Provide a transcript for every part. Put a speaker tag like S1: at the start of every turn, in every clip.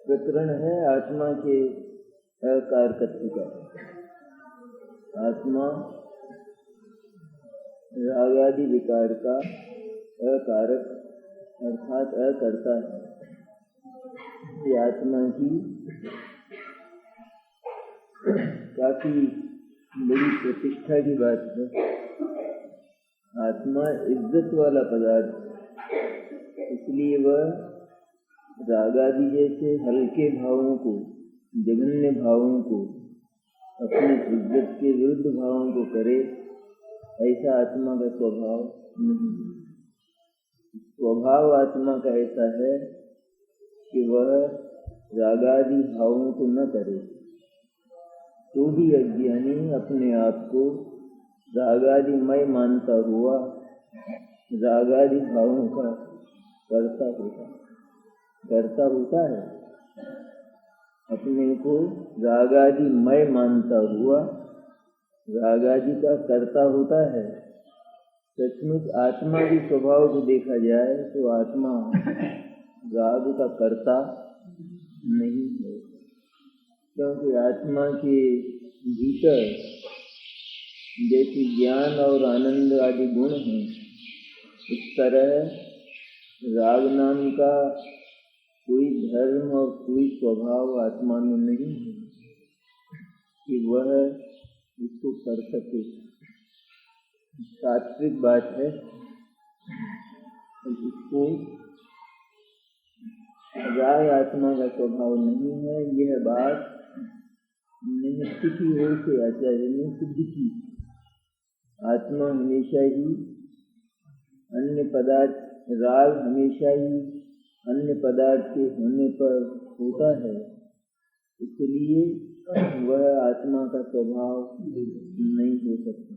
S1: प्रकरण है आत्मा के अकारकत्व का। आत्मा रागादि विकार का अकारक अर्थात अकर्ता है। ये आत्मा की काफी बड़ी प्रतिष्ठा की बात है। आत्मा इज्जत वाला पदार्थ, इसलिए वह रागादि जैसे हल्के भावों को, जघन्य भावों को, अपनी इज्जत के विरुद्ध भावों को करे, ऐसा आत्मा का स्वभाव नहीं। स्वभाव आत्मा का ऐसा है कि वह रागादि भावों को न करे। तो भी अज्ञानी अपने आप को रागादिमय मानता हुआ रागादि भावों का करता होता है। अपने को रागादिमय मानता हुआ रागादि का करता होता है। सचमुच आत्मा के स्वभाव को देखा जाए तो आत्मा राग का करता नहीं है, क्योंकि आत्मा के भीतर जैसे ज्ञान और आनंद आदि गुण हैं, इस तरह राग नाम का कोई धर्म और कोई स्वभाव आत्मा में नहीं है कि वह इसको कर सके। तात्विक बात है, इसको राग आत्मा का स्वभाव नहीं है। यह बात निमित्त की ओर से आचार्य ने सिद्ध की। आत्मा हमेशा ही अन्य पदार्थ, राग हमेशा ही अन्य पदार्थ के होने पर होता है, इसलिए वह आत्मा का स्वभाव नहीं हो सकता।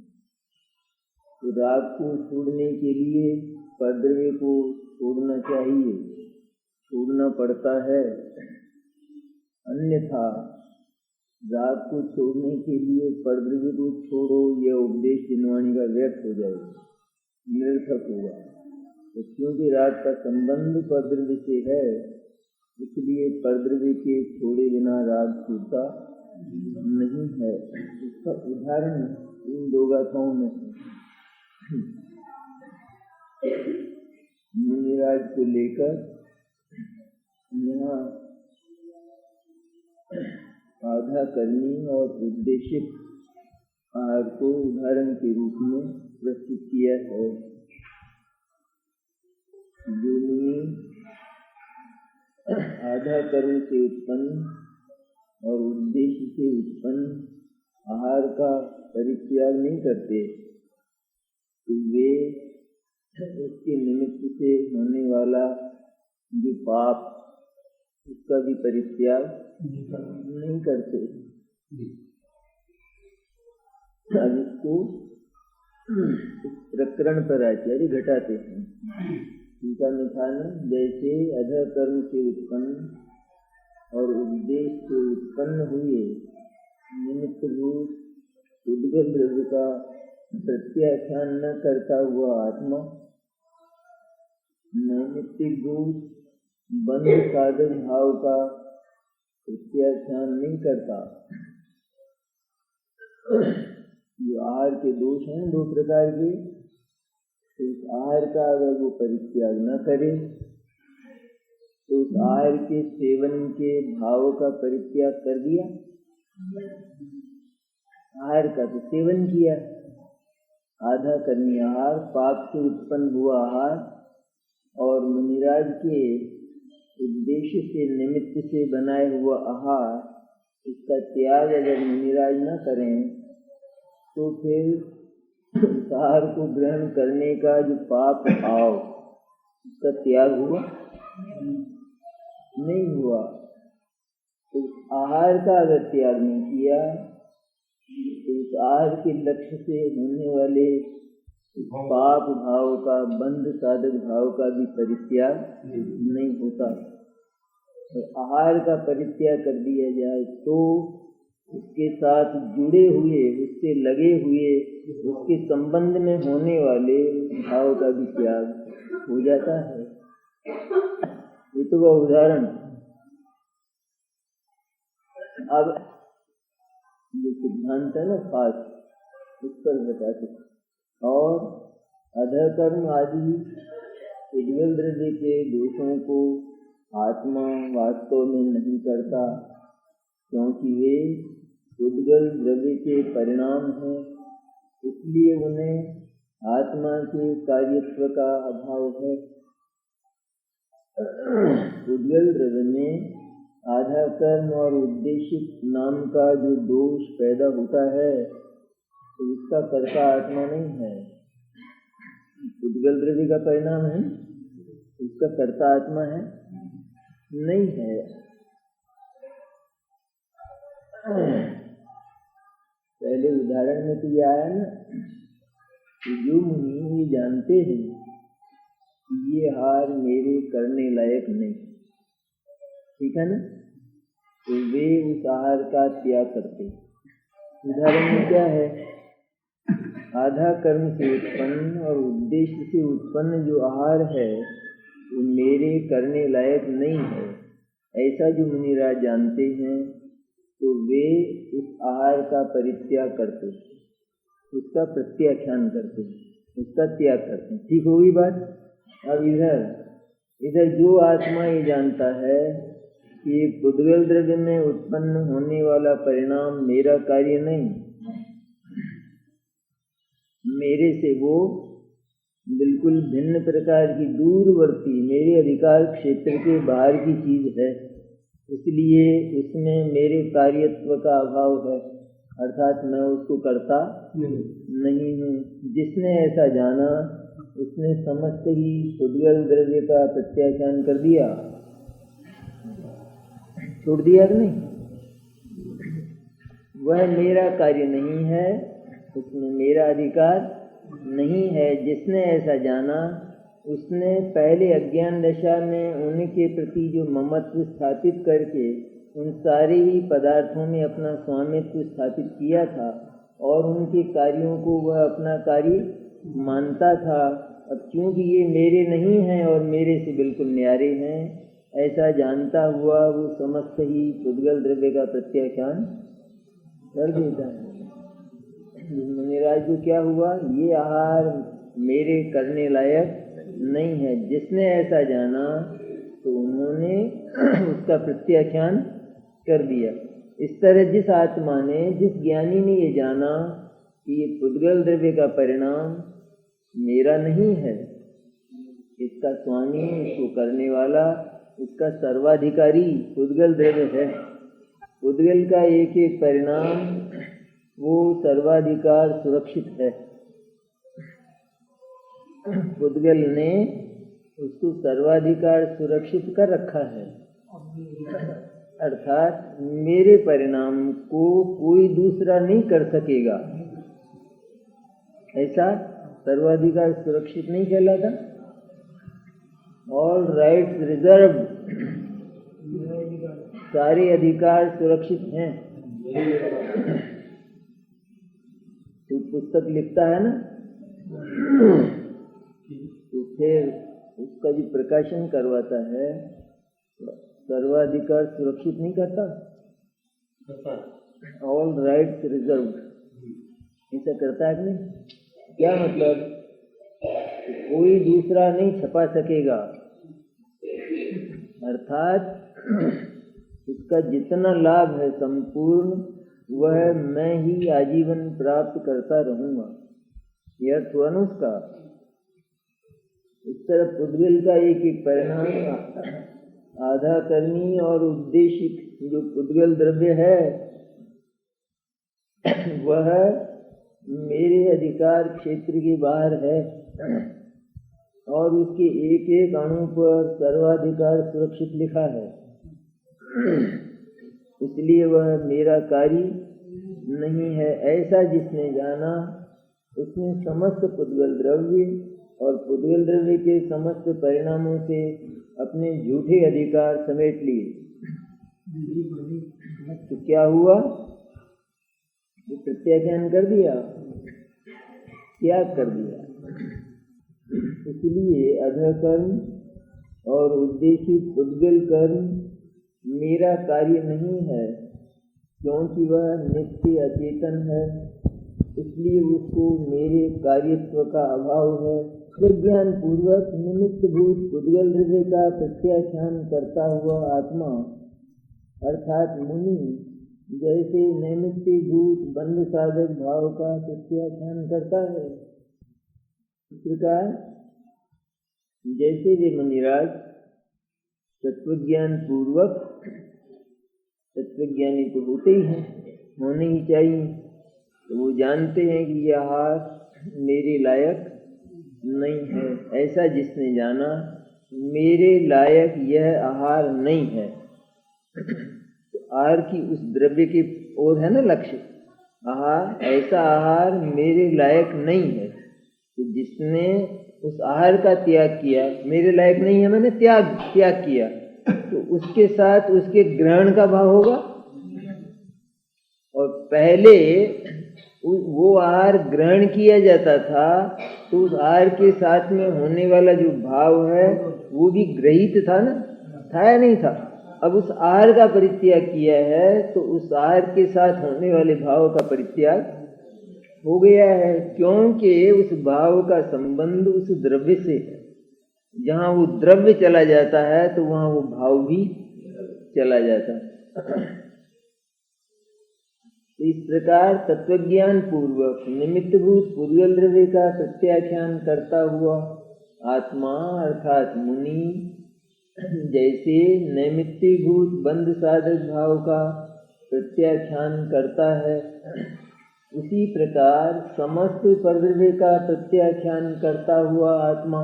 S1: तो राग को छोड़ने के लिए परद्रव्य को छोड़ना चाहिए, छोड़ना पड़ता है, अन्यथा राग को छोड़ने के लिए परद्रव्य को छोड़ो, यह उपदेश जिनवाणी का व्यर्थ हो जाएगा, निरर्थक होगा। तो क्योंकि राग का संबंध परद्रव्य से है, इसलिए परद्रव्य के छोड़े बिना राग छूटता नहीं है। इसका उदाहरण इन दो गाथाओं में मुनिराज को लेकर यहाँ आधा करनी और उद्देशित आहार को उदाहरण के रूप में प्रस्तुत किया है। जो मुनि आधा कर्म से उत्पन्न और उद्देश्य से उत्पन्न आहार का परित्याग नहीं करते, तो वे उसके निमित्त से होने वाला जो पाप, उसका भी परित्याग नहीं करते। अब इसको प्रकरण पर आचार्य घटाते हैं। टीका में था न, जैसे अधः कर्म से उत्पन्न और उद्देश्य से उत्पन्न हुए निमित्त रूप उद्गत द्रव्य का प्रत्याख्यान न करता हुआ आत्मा नैमित्तिक दोष बंध साधक भाव का प्रत्याख्यान नहीं करता। जो आहार के दोष हैं दो प्रकार के, तो उस आहार का अगर वो परित्याग न करे तो उस आहार के सेवन के भाव का परित्याग कर दिया। आहार का तो सेवन किया, आधा करनी आहार, पाप से उत्पन्न हुआ आहार, और मुनिराज के उद्देश्य से निमित्त से बनाए हुआ आहार, इसका त्याग अगर मुनिराज न करें तो फिर आहार को ग्रहण करने का जो पाप भाव, उसका त्याग हुआ नहीं हुआ। तो आहार का अगर त्याग नहीं किया तो उस आहार के लक्ष्य से होने वाले पाप भाव का, बंध साधक भाव का भी परित्याग नहीं होता। तो आहार का परित्याग कर दिया जाए तो उसके साथ जुड़े हुए, उससे लगे हुए, उसके संबंध में होने वाले भाव का भी त्याग हो जाता है। ये तो वह उदाहरण अब जो सिद्धांत है ना खास, उस पर बताते। और अधकर्म आदि उद्गल द्रव्य के दोषों को आत्मा वास्तव में नहीं करता, क्योंकि वे उद्गल द्रव्य के परिणाम हैं, इसलिए उन्हें आत्मा के कार्यत्व का अभाव है। उद्गल द्रव्य में आधा कर्म और उद्देशिक नाम का जो दोष पैदा होता है, तो उसका कर्ता आत्मा नहीं है। उद्गल द्रव्य का परिणाम है, उसका कर्ता आत्मा है नहीं है। पहले उदाहरण में तो ये आया ना कि जो मुनि ये जानते हैं कि ये हार मेरे करने लायक नहीं, ठीक है ना, तो वे उस आहार का त्याग करते। उदाहरण में क्या है, आधा कर्म से उत्पन्न और उद्देश्य से उत्पन्न जो आहार है वो मेरे करने लायक नहीं है, ऐसा जो मुनिराज जानते हैं, तो वे उस आहार का परित्याग करते, उसका प्रत्याख्यान करते, उसका त्याग करते। ठीक होगी बात। अब इधर जो आत्मा ये जानता है कि उद्गल द्रव्य में उत्पन्न होने वाला परिणाम मेरा कार्य नहीं, मेरे से वो बिल्कुल भिन्न प्रकार की दूरवर्ती मेरे अधिकार क्षेत्र के बाहर की चीज है, इसलिए इसमें मेरे कार्यत्व का अभाव है, अर्थात मैं उसको करता नहीं हूँ। जिसने ऐसा जाना उसने समस्त ही उद्गल द्रव्य का प्रत्याख्यान कर दिया, छोड़ दिया कि नहीं। वह मेरा कार्य नहीं है, उसमें मेरा अधिकार नहीं है। जिसने ऐसा जाना उसने पहले अज्ञान दशा में उनके प्रति जो ममत्व स्थापित करके उन सारे ही पदार्थों में अपना स्वामित्व स्थापित किया था और उनके कार्यों को वह अपना कार्य मानता था। अब क्योंकि ये मेरे नहीं हैं और मेरे से बिल्कुल न्यारे हैं, ऐसा जानता हुआ वो समस्त ही उद्गल द्रव्य का प्रत्याख्यान कर देता है। मुनिराज को क्या हुआ, ये आहार मेरे करने लायक नहीं है। जिसने ऐसा जाना तो उन्होंने उसका प्रत्याख्यान कर दिया। इस तरह जिस आत्मा ने, जिस ज्ञानी ने ये जाना कि ये उद्गल द्रव्य का परिणाम मेरा नहीं है, इसका स्वामी, इसको करने वाला, इसका सर्वाधिकारी उद्गल द्रव्य है। उद्गल का एक एक परिणाम वो सर्वाधिकार सुरक्षित है। उद्गल ने उसको सर्वाधिकार सुरक्षित कर रखा है, अर्थात मेरे परिणाम को कोई दूसरा नहीं कर सकेगा, ऐसा सर्वाधिकार सुरक्षित नहीं कहलाता। ऑल राइट्स रिजर्व, सारे अधिकार सुरक्षित हैं। तो पुस्तक लिखता है ना, तो फिर उसका जो प्रकाशन करवाता है सर्वाधिकार सुरक्षित नहीं करता, ऑल राइट्स रिजर्व, ऐसा करता है कि नहीं। क्या मतलब, कोई दूसरा नहीं छपा सकेगा, अर्थात इसका जितना लाभ है संपूर्ण वह मैं ही आजीवन प्राप्त करता रहूंगा, यह अर्थ हुआ ना उसका। इस तरह उद्गल का एक एक परिणाम आधा कर्मी और उद्देशिक जो उद्गल द्रव्य है वह मेरे अधिकार क्षेत्र के बाहर है और उसके एक एक अणु पर सर्वाधिकार सुरक्षित लिखा है, इसलिए वह मेरा कार्य नहीं है। ऐसा जिसने जाना उसने समस्त उद्गल द्रव्य और उद्गल द्रव्य के समस्त परिणामों से अपने झूठे अधिकार समेट लिए। तो क्या हुआ, प्रत्याख्यान कर दिया, त्याग कर दिया। इसलिए अधकर्म और उद्देशित उद्गल कर्म मेरा कार्य नहीं है, क्योंकि वह नित्य अचेतन है, इसलिए उसको मेरे कार्यत्व का अभाव है। विज्ञान पूर्वक निमित्त भूत उद्गल हृदय का प्रत्याख्यान करता हुआ आत्मा अर्थात मुनि जैसे नैमित्य भूत बंध साधक भाव का प्रत्याख्यान करता है, इस प्रकार जैसे वे मुनिराज तत्वज्ञान पूर्वक, तत्वज्ञानी तो होते ही हैं, होने ही चाहिए, तो वो जानते हैं कि यह आहार मेरे लायक नहीं है। ऐसा जिसने जाना मेरे लायक यह आहार नहीं है, तो आहार की उस द्रव्य की ओर है ना लक्ष्य, आहार ऐसा आहार मेरे लायक नहीं है। तो जिसने उस आहार का त्याग किया, मेरे लायक नहीं है मैंने त्याग किया, तो उसके साथ उसके ग्रहण का भाव होगा। और पहले वो आहार ग्रहण किया जाता था तो उस आहार के साथ में होने वाला जो भाव है वो भी ग्रहित था ना, था या नहीं था। अब उस आहार का परित्याग किया है तो उस आहार के साथ होने वाले भाव का परित्याग हो गया है, क्योंकि उस भाव का संबंध उस द्रव्य से है। जहाँ वो द्रव्य चला जाता है तो वहाँ वो भाव भी चला जाता है। इस प्रकार तत्वज्ञान पूर्वक निमित्तभूत पूर्वल द्रव्य का प्रत्याख्यान करता हुआ आत्मा अर्थात मुनि जैसे नैमित्तिकभूत बंध साधक भाव का प्रत्याख्यान करता है, उसी प्रकार समस्त परद्रव्य का प्रत्याख्यान करता हुआ आत्मा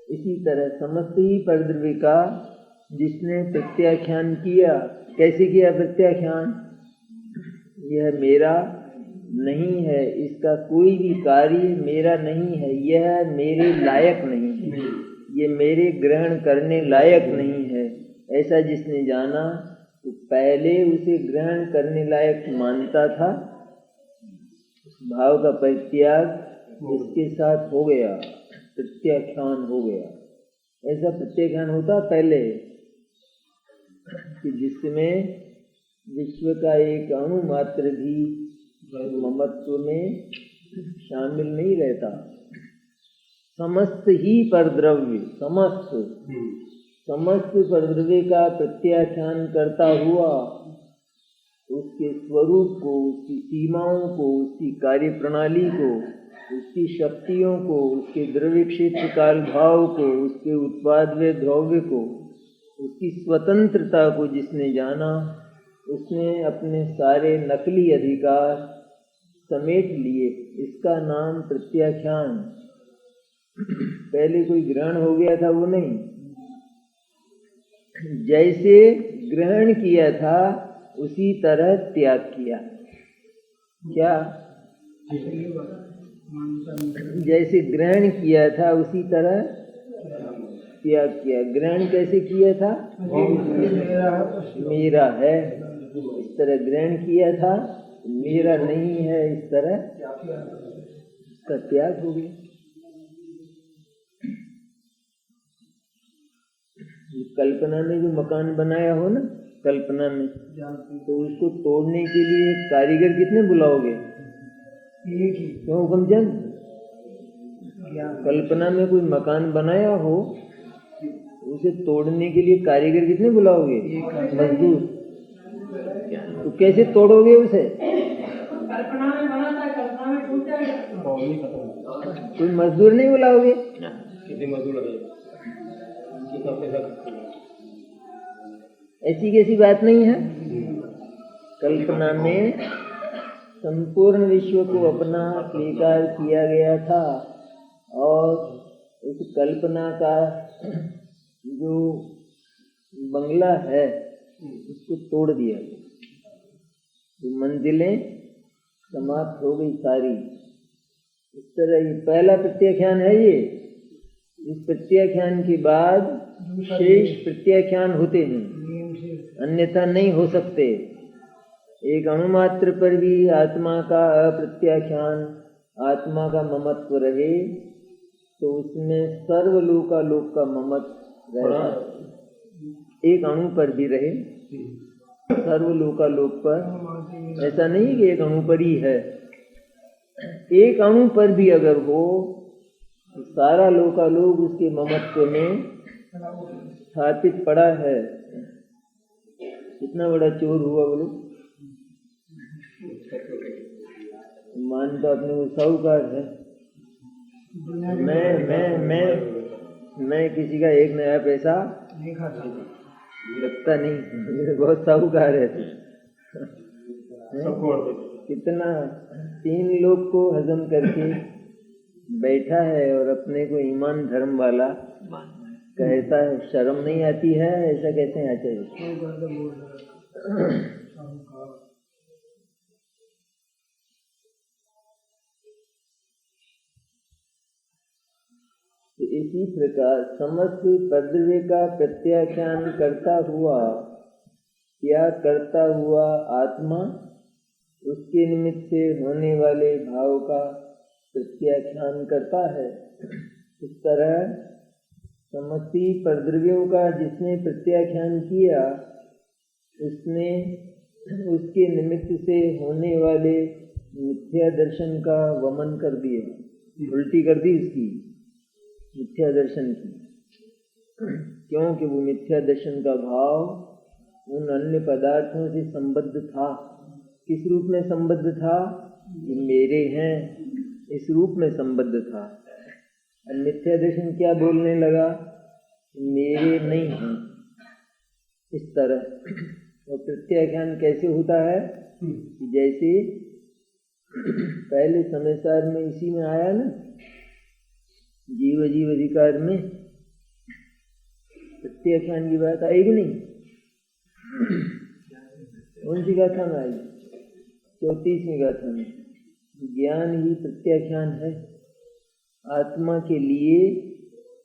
S1: इसी तरह समस्त ही परद्रव्य का जिसने प्रत्याख्यान किया। कैसे किया प्रत्याख्यान? यह मेरा नहीं है, इसका कोई भी कार्य मेरा नहीं है, यह मेरे लायक नहीं है, ये मेरे ग्रहण करने लायक नहीं है। ऐसा जिसने जाना तो पहले उसे ग्रहण करने लायक मानता था, भाव का परित्याग इसके साथ हो गया, प्रत्याख्यान हो गया। ऐसा प्रत्याख्यान होता पहले कि जिसमें विश्व का एक अणु मात्र भी ममत्व में शामिल नहीं रहता। समस्त ही परद्रव्य, समस्त परद्रव्य का प्रत्याख्यान करता हुआ उसके स्वरूप को, उसकी सीमाओं को, उसकी कार्य प्रणाली को, उसकी शक्तियों को, उसके द्रव्य क्षेत्र काल भाव को, उसके उत्पाद व द्रव्य को, उसकी स्वतंत्रता को जिसने जाना, उसने अपने सारे नकली अधिकार समेट लिए। इसका नाम प्रत्याख्यान। पहले कोई ग्रहण हो गया था वो नहीं, जैसे ग्रहण किया था उसी तरह त्याग किया। क्या? जैसे ग्रहण किया था उसी तरह त्याग किया। ग्रहण कैसे किया था? मेरा है, इस तरह ग्रहण किया था, मेरा नहीं है, इस तरह इसका त्याग हो गया। कल्पना में जो मकान बनाया हो ना, कल्पना में, तो उसको तोड़ने के लिए कारीगर कितने बुलाओगे? एक ही। क्यों हुक्मचंद? कल्पना में कोई मकान बनाया हो, उसे तोड़ने के लिए कारीगर कितने बुलाओगे? मजदूर। तो कैसे तोड़ोगे उसे? कल्पना में बना था, कल्पना में टूट जाएगा। कोई मजदूर नहीं बुलाओगे? कितने मजदूर? ऐसी कैसी बात नहीं है। कल्पना में संपूर्ण विश्व को अपना स्वीकार किया गया था और उस कल्पना का जो बंगला है उसको तोड़ दिया गया, तो मंजिलें समाप्त हो गई सारी। इस तरह ये पहला प्रत्याख्यान है। ये इस प्रत्याख्यान के बाद शेष प्रत्याख्यान होते हैं, अन्यथा नहीं हो सकते। एक अणुमात्र पर भी आत्मा का अप्रत्याख्यान, आत्मा का ममत्व रहे तो उसमें सर्वलोकालोक का ममत्व रहेगा। एक अणु पर भी रहे सर्वलोकालोक पर। ऐसा नहीं कि एक अणु पर ही है, एक अणु पर भी अगर हो तो सारा लोकालोक उसके ममत्व में स्थापित पड़ा है। कितना बड़ा चोर हुआ बोलो। मानता अपने को साहूकार है। मैं किसी का एक नया पैसा नहीं खाता, लगता नहीं, बहुत साहूकार है। कितना 3 लोग को हजम करके बैठा है और अपने को ईमान धर्म वाला कहता है। शर्म नहीं आती है? ऐसा कहते हैं आचार्य। तो इसी प्रकार समस्त पद्रव्य का प्रत्याख्यान करता हुआ क्या करता हुआ आत्मा उसके निमित्त से होने वाले भाव का प्रत्याख्यान करता है। इस तरह समस्ती पद्रव्यों का जिसने प्रत्याख्यान किया उसने उसके निमित्त से होने वाले मिथ्या दर्शन का वमन कर दिया, उल्टी कर दी इसकी मिथ्या दर्शन की। क्योंकि वो मिथ्या दर्शन का भाव उन अन्य पदार्थों से संबद्ध था। किस रूप में संबद्ध था? ये मेरे हैं, इस रूप में संबद्ध था। और मिथ्या दर्शन क्या बोलने लगा? मेरे नहीं हैं, इस तरह। और प्रत्याख्यान कैसे होता है? जैसे पहले समय सार में इसी में आया ना, जीव जीव अधिकार में प्रत्याख्यान की बात आई कि नहीं? कौन सी गाथा में आई? 34वीं गाथा में। ज्ञान ही प्रत्याख्यान है। आत्मा के लिए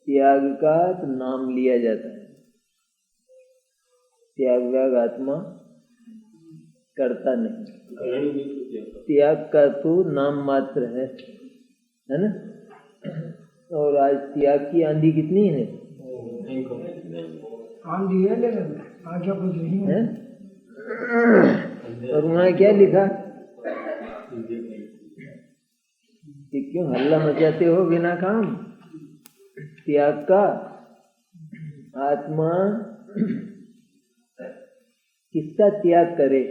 S1: त्याग का तो नाम लिया जाता है। त्याग व्याग आत्मा करता नहीं, त्याग का तो नाम मात्र है ना। और आज त्याग की आंधी कितनी है? आंधी है लेकिन आगे कुछ नहीं है। और वहाँ क्या लिखा कि क्यों हल्ला मचाते हो बिना काम? त्याग का आत्मा किसका त्याग करे?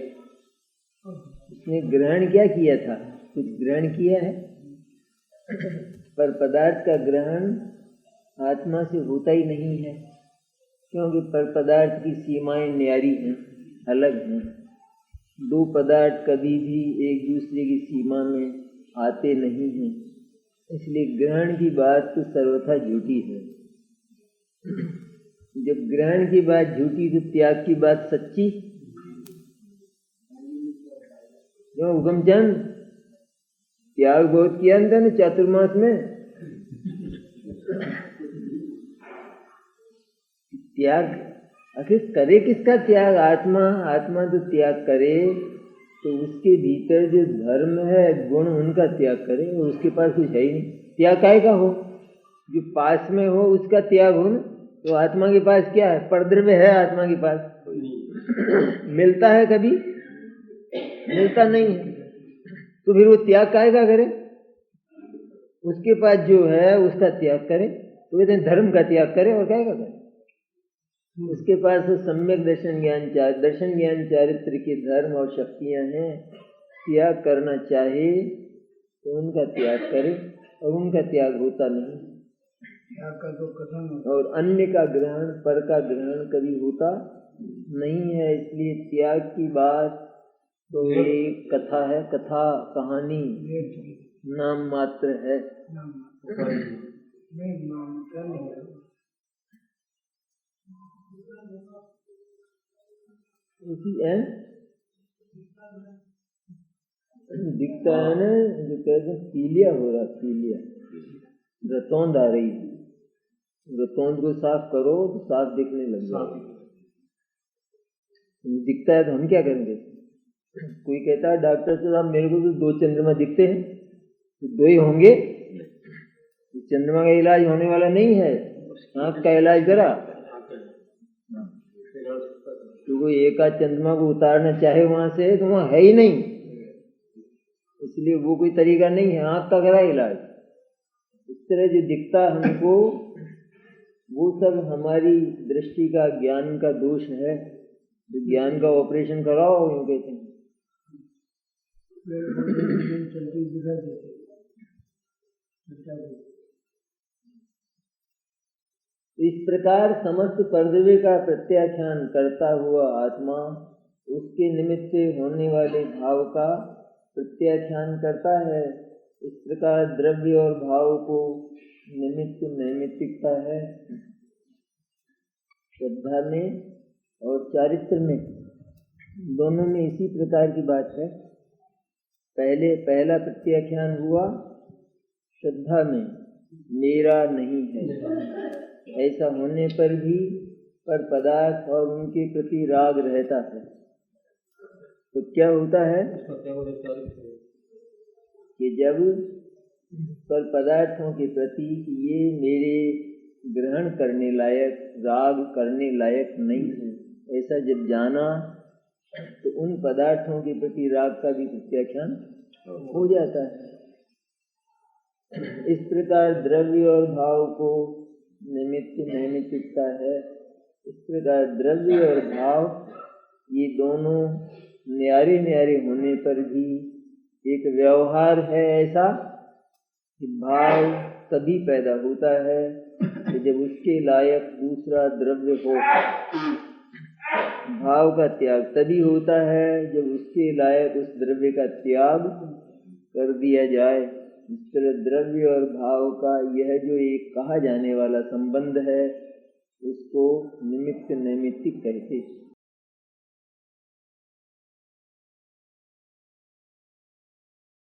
S1: उसने ग्रहण क्या किया था? कुछ ग्रहण किया है? पर पदार्थ का ग्रहण आत्मा से होता ही नहीं है, क्योंकि पर पदार्थ की सीमाएं न्यारी हैं, अलग हैं। 2 पदार्थ कभी भी एक दूसरे की सीमा में आते नहीं हैं। इसलिए ग्रहण की बात तो सर्वथा झूठी है। जब ग्रहण की बात झूठी तो त्याग की बात सच्ची क्यों? हुक्मचंद, त्याग बहुत किया था ना चातुर्मास में। त्याग आखिर करे किसका त्याग? आत्मा तो त्याग करे तो उसके भीतर जो धर्म है, गुण, उनका त्याग करे। और उसके पास कुछ है ही नहीं। त्याग काहे का हो? जो पास में हो उसका त्याग हो ना। तो आत्मा के पास क्या है? परद्रव्य है आत्मा के पास। मिलता है कभी? मिलता नहीं है। तो फिर वो त्याग काहे का करे? उसके पास जो है उसका त्याग करे। तो कहते हैं धर्म का त्याग करे और काहे का करे? उसके पास सम्यक दर्शन ज्ञान चारित्र के धर्म और शक्तियां हैं। त्याग करना चाहे तो उनका त्याग करे, और उनका त्याग होता नहीं। त्याग का तो कथन और अन्य का ग्रहण, पर का ग्रहण कभी होता नहीं है। इसलिए त्याग की बात तो एक कथा है, कथा कहानी नाम मात्र है। इसी दिखता है ना, जो कहते हैं पीलिया हो रहा, पीलिया रतौंद आ रही। रतौंद को साफ करो तो साफ दिखने लग जाए। दिखता है तो हम क्या करेंगे? कोई कहता है डॉक्टर साहब मेरे को तो 2 चंद्रमा दिखते हैं, तो 2 ही होंगे। चंद्रमा का इलाज होने वाला नहीं है, आँख का इलाज करा। तो कोई एका चंद्रमा को उतारना चाहे वहां से तो वहां है ही नहीं, इसलिए वो कोई तरीका नहीं है। आंख का करा इलाज। इस तरह जो दिखता हमको वो सब हमारी दृष्टि का, ज्ञान का दोष है। ज्ञान का ऑपरेशन कराओ, यूं कहते हैं। इस प्रकार समस्त पर्दवे का प्रत्याख्यान करता हुआ आत्मा उसके निमित्त से होने वाले भाव का प्रत्याख्यान करता है। इस प्रकार द्रव्य और भाव को निमित्त नैमित्तिकता है। श्रद्धा में और चारित्र में, दोनों में इसी प्रकार की बात है। पहला प्रत्याख्यान हुआ श्रद्धा में, मेरा नहीं है। ऐसा होने पर भी पर पदार्थ और उनके प्रति राग रहता है। तो क्या होता है कि जब पर पदार्थों के प्रति ये मेरे ग्रहण करने लायक, राग करने लायक नहीं है, ऐसा जब जाना तो उन पदार्थों के प्रति राग का भी प्रत्याख्यान हो जाता है। इस प्रकार द्रव्य और भाव को निमित्त नैमित्तिकता है। इस प्रकार द्रव्य और भाव ये दोनों न्यारे न्यारे होने पर भी एक व्यवहार है ऐसा कि भाव तभी पैदा होता है कि जब उसके लायक दूसरा द्रव्य हो। भाव का त्याग तभी होता है जब उसके लायक उस द्रव्य का त्याग कर दिया जाए। इस तरह द्रव्य और भाव का यह जो एक कहा जाने वाला संबंध है उसको निमित्त नैमित्तिक कहते हैं।